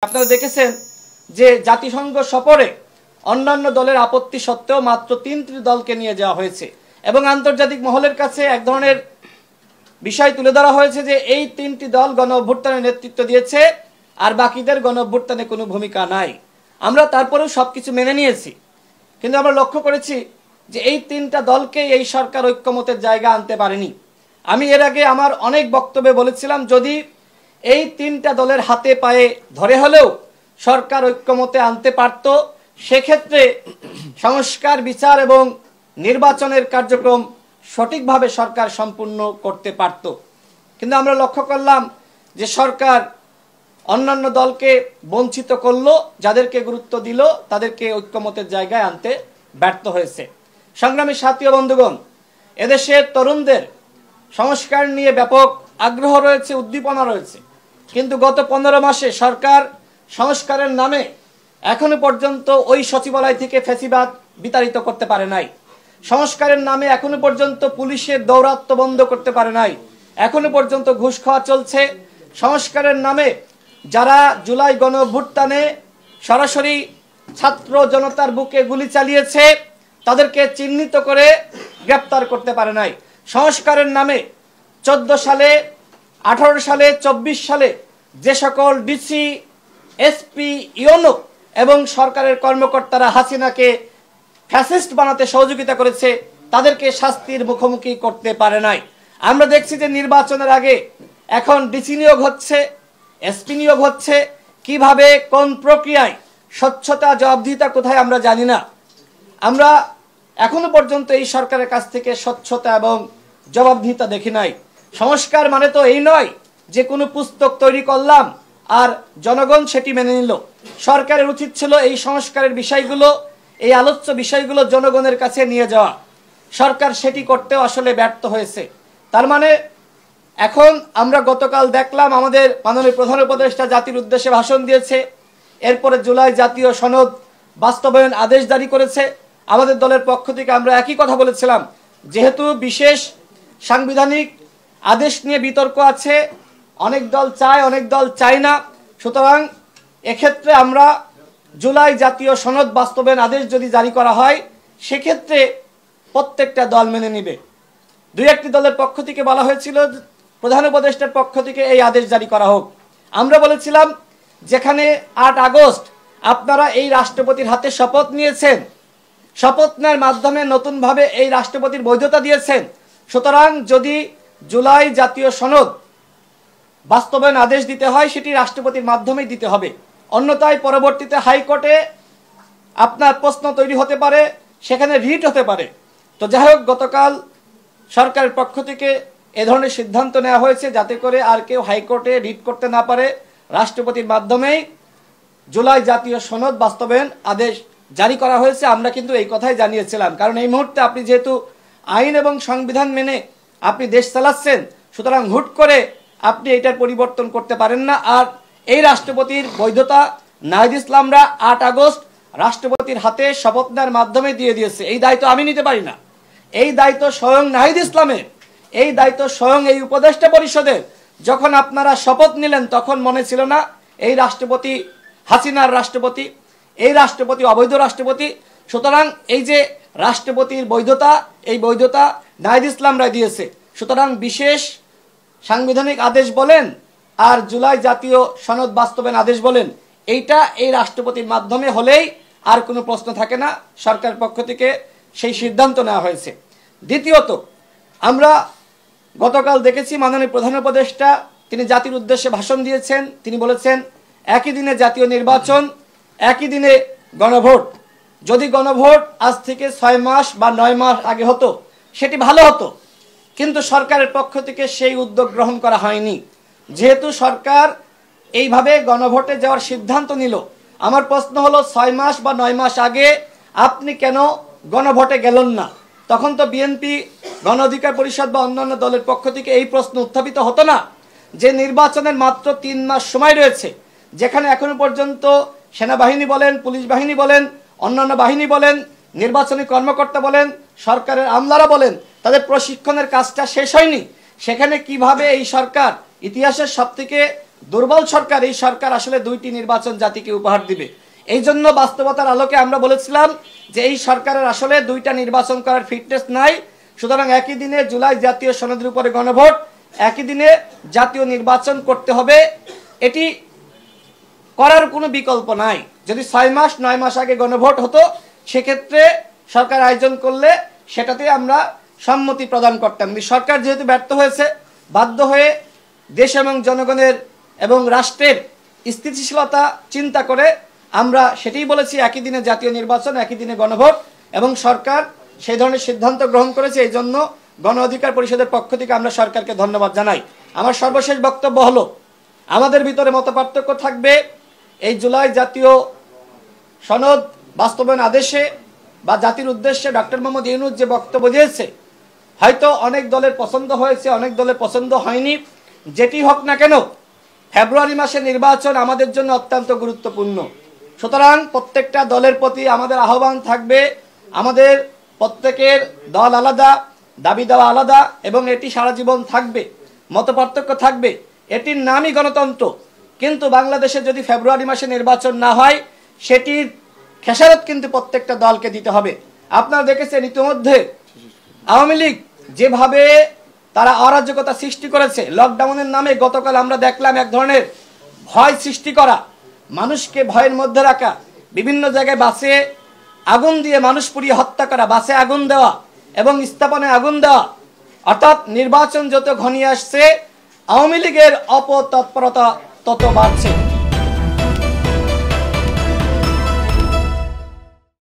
আপনারা দেখেছেন যে জাতিসংঘ সফরে অন্যান্য দলের আপত্তি সত্ত্বেও মাত্র 3টি দলকে নিয়ে যাওয়া হয়েছে এবং আন্তর্জাতিক মহলের কাছে এক ধরনের বিষয় তুলে ধরা হয়েছে যে এই 3টি দল গণ অভ্যুত্থানের নেতৃত্ব দিয়েছে আর বাকিদের গণ অভ্যুত্থানে কোনো ভূমিকা নাই। আমরা তারপরেও সবকিছু মেনে নিয়েছি, কিন্তু আমরা লক্ষ্য করেছি যে এই 3টা দলকে এই সরকার ঐক্যমতের জায়গা আনতে পারেনি। আমি এর আগে আমার অনেক বক্তব্যে বলেছিলাম যদি এই 3টা দলের হাতে পায়ে ধরে হলেও সরকার ঐক্যমতে আনতে পারত, সেক্ষেত্রে সংস্কার, বিচার এবং নির্বাচনের কার্যক্রম সঠিকভাবে সরকার সম্পূর্ণ করতে পারত। কিন্তু আমরা লক্ষ্য করলাম যে সরকার অন্যান্য দলকে বঞ্চিত করলো, যাদেরকে গুরুত্ব দিল তাদেরকে ঐক্যমতের জায়গায় আনতে ব্যর্থ হয়েছে। সংগ্রামী সাথী ও বন্ধুগণ, এদেশের তরুণদের সংস্কার নিয়ে ব্যাপক আগ্রহ রয়েছে, উদ্দীপনা রয়েছে, কিন্তু গত 15 মাসে সরকার সংস্কারের নামে এখনো পর্যন্ত ওই সচিবালয় থেকে ফ্যাসিবাদ বিতাড়িত করতে পারে নাই। সংস্কারের নামে এখনো পর্যন্ত পুলিশের দৌরাত্ম্য বন্ধ করতে পারে নাই। এখনো পর্যন্ত ঘুষ খাওয়া চলছে। সংস্কারের নামে যারা জুলাই গণ অভ্যুত্থানে সরাসরি ছাত্র জনতার বুকে গুলি চালিয়েছে তাদেরকে চিহ্নিত করে গ্রেপ্তার করতে পারে নাই। সংস্কারের নামে 14 সালে, 18 সালে, 24 সালে যে সকল ডিসি, এসপি, ইউনো এবং সরকারের কর্মকর্তারা হাসিনাকে ফ্যাসিস্ট বানাতে সহযোগিতা করেছে তাদেরকে শাস্তির মুখোমুখি করতে পারে নাই। আমরা দেখছি যে নির্বাচনের আগে এখন ডিসি নিয়োগ হচ্ছে, এসপি নিয়োগ হচ্ছে, কিভাবে কোন প্রক্রিয়ায়, স্বচ্ছতা, জবাবদিহিতা কোথায় আমরা জানি না। আমরা এখনো পর্যন্ত এই সরকারের কাছ থেকে স্বচ্ছতা এবং জবাবদিহিতা দেখি নাই। সংস্কার মানে তো এই নয় যে কোনো পুস্তক তৈরি করলাম আর জনগণ সেটি মেনে নিল। সরকারের উচিত ছিল এই সংস্কারের বিষয়গুলো, এই আলোচ্য বিষয়গুলো জনগণের কাছে নিয়ে যাওয়া। সরকার সেটি করতেও আসলে ব্যর্থ হয়েছে। তার মানে এখন আমরা গতকাল দেখলাম আমাদের মাননীয় প্রধান উপদেষ্টা জাতির উদ্দেশ্যে ভাষণ দিয়েছে, এরপরে জুলাই জাতীয় সনদ বাস্তবায়ন আদেশ জারি করেছে। আমাদের দলের পক্ষ থেকে আমরা একই কথা বলেছিলাম, যেহেতু বিশেষ সাংবিধানিক আদেশ নিয়ে বিতর্ক আছে, অনেক দল চায়, অনেক দল চায় না, সুতরাং এক্ষেত্রে আমরা জুলাই জাতীয় সনদ বাস্তবায়ন আদেশ যদি জারি করা হয় সেক্ষেত্রে প্রত্যেকটা দল মেনে নিবে। 2-1টি দলের পক্ষ থেকে বলা হয়েছিল প্রধান উপদেষ্টার পক্ষ থেকে এই আদেশ জারি করা হোক। আমরা বলেছিলাম যেখানে 8 আগস্ট আপনারা এই রাষ্ট্রপতির হাতে শপথ নিয়েছেন, শপথ নেওয়ার মাধ্যমে নতুনভাবে এই রাষ্ট্রপতির বৈধতা দিয়েছেন, সুতরাং যদি জুলাই জাতীয় সনদ বাস্তবায়ন আদেশ দিতে হয় সেটি রাষ্ট্রপতির মাধ্যমেই দিতে হবে, অন্যথায় পরবর্তীতে হাইকোর্টে আপনার প্রশ্ন তৈরি হতে পারে, সেখানে রিট হতে পারে। তো যাই হোক, গতকাল সরকারের পক্ষ থেকে এ ধরনের সিদ্ধান্ত নেওয়া হয়েছে যাতে করে আর কেউ হাইকোর্টে রিট করতে না পারে, রাষ্ট্রপতির মাধ্যমেই জুলাই জাতীয় সনদ বাস্তবায়ন আদেশ জারি করা হয়েছে। আমরা কিন্তু এই কথাই জানিয়েছিলাম, কারণ এই মুহূর্তে আপনি যেহেতু আইন এবং সংবিধান মেনে আপনি দেশ চালাচ্ছেন, সুতরাং হুট করে আপনি এটার পরিবর্তন করতে পারেন না। আর এই রাষ্ট্রপতির বৈধতা নাহিদ ইসলামরা 8 আগস্ট রাষ্ট্রপতির হাতে শপথ নেওয়ার মাধ্যমে দিয়ে দিয়েছে। এই দায়িত্ব আমি নিতে পারি না, এই দায়িত্ব স্বয়ং নাহিদ ইসলামের, এই দায়িত্ব স্বয়ং এই উপদেষ্টা পরিষদের। যখন আপনারা শপথ নিলেন তখন মনে ছিল না এই রাষ্ট্রপতি হাসিনার রাষ্ট্রপতি, এই রাষ্ট্রপতি অবৈধ রাষ্ট্রপতি। সুতরাং এই যে রাষ্ট্রপতির বৈধতা, এই বৈধতা নাহিদ ইসলামরা দিয়েছে। সুতরাং বিশেষ সাংবিধানিক আদেশ বলেন আর জুলাই জাতীয় সনদ বাস্তবায়ন আদেশ বলেন, এইটা এই রাষ্ট্রপতির মাধ্যমে হলেই আর কোনো প্রশ্ন থাকে না। সরকারের পক্ষ থেকে সেই সিদ্ধান্ত নেওয়া হয়েছে। দ্বিতীয়ত, আমরা গতকাল দেখেছি মাননীয় প্রধান উপদেষ্টা তিনি জাতির উদ্দেশ্যে ভাষণ দিয়েছেন। তিনি বলেছেন একই দিনে জাতীয় নির্বাচন, একই দিনে গণভোট। যদি গণভোট আজ থেকে 6 মাস বা 9 মাস আগে হতো সেটি ভালো হতো, কিন্তু সরকারের পক্ষ থেকে সেই উদ্যোগ গ্রহণ করা হয়নি। যেহেতু সরকার এইভাবে গণভোটে যাওয়ার সিদ্ধান্ত নিল, আমার প্রশ্ন হলো 6 মাস বা 9 মাস আগে আপনি কেন গণভোটে গেলেন না? তখন তো বিএনপি, গণ অধিকার পরিষদ বা অন্যান্য দলের পক্ষ থেকে এই প্রশ্ন উত্থাপিত হতো না যে নির্বাচনের মাত্র 3 মাস সময় রয়েছে, যেখানে এখনো পর্যন্ত সেনাবাহিনী বলেন, পুলিশ বাহিনী বলেন, অন্যান্য বাহিনী বলেন, নির্বাচনী কর্মকর্তা বলেন, সরকারের আমলারা বলেন, তাদের প্রশিক্ষণের কাজটা শেষ হয়নি। সেখানে কিভাবে এই সরকার ইতিহাসের সবথেকে দুর্বল সরকার, এই সরকার আসলে দুইটি নির্বাচন জাতিকে উপহার দিবে। এই জন্য বাস্তবতার আলোকে আমরা বলেছিলাম যে এই সরকারের আসলে দুইটা নির্বাচন করার ফিটনেস নাই। সুতরাং একই দিনে জুলাই জাতীয় সনদের উপরে গণভোট, একই দিনে জাতীয় নির্বাচন করতে হবে, এটি করার কোনো বিকল্প নাই। যদি 6 মাস 9 মাস আগে গণভোট হতো, সেক্ষেত্রে সরকার আয়োজন করলে সেটাতে আমরা সম্মতি প্রদান করতাম। কিন্তু সরকার যেহেতু ব্যর্থ হয়েছে, বাধ্য হয়ে দেশ এবং জনগণের এবং রাষ্ট্রের স্থিতিশীলতা চিন্তা করে আমরা সেটাই বলেছি, একই দিনে জাতীয় নির্বাচন, একই দিনে গণভোট, এবং সরকার সেই ধরনের সিদ্ধান্ত গ্রহণ করেছে। এই জন্য গণ অধিকার পরিষদের পক্ষ থেকে আমরা সরকারকে ধন্যবাদ জানাই। আমার সর্বশেষ বক্তব্য হলো, আমাদের ভিতরে মতপার্থক্য থাকবে এই জুলাই জাতীয় সনদ বাস্তবায়ন আদেশে বা জাতির উদ্দেশ্যে ডক্টর মোহাম্মদ ইউনূস যে বক্তব্য দিয়েছে, হয়তো অনেক দলের পছন্দ হয়েছে, অনেক দলের পছন্দ হয়নি। যেটি হোক না কেন, ফেব্রুয়ারি মাসে নির্বাচন আমাদের জন্য অত্যন্ত গুরুত্বপূর্ণ। সুতরাং প্রত্যেকটা দলের প্রতি আমাদের আহ্বান থাকবে, আমাদের প্রত্যেকের দল আলাদা, দাবি দেওয়া আলাদা, এবং এটি সারা জীবন থাকবে। মতপার্থক্য থাকবে, এটির নামই গণতন্ত্র। কিন্তু বাংলাদেশে যদি ফেব্রুয়ারি মাসে নির্বাচন না হয়, সেটির খেসারত কিন্তু প্রত্যেকটা দলকে দিতে হবে। আপনারা দেখেছেন ইতিমধ্যে আওয়ামী লীগ যেভাবে তারা অরাজকতা সৃষ্টি করেছে, লকডাউনের নামে গতকাল আমরা দেখলাম এক ধরনের ভয় সৃষ্টি করা, মানুষকে ভয়ের মধ্যে রাখা, বিভিন্ন জায়গায় বাসে আগুন দিয়ে মানুষ পুড়িয়ে হত্যা করা, বাসে আগুন দেওয়া এবং স্থাপনায় আগুন দেওয়া। অর্থাৎ নির্বাচন যত ঘনিয়ে আসছে, আওয়ামী লীগের অপতৎপরতা তত বাড়ছে।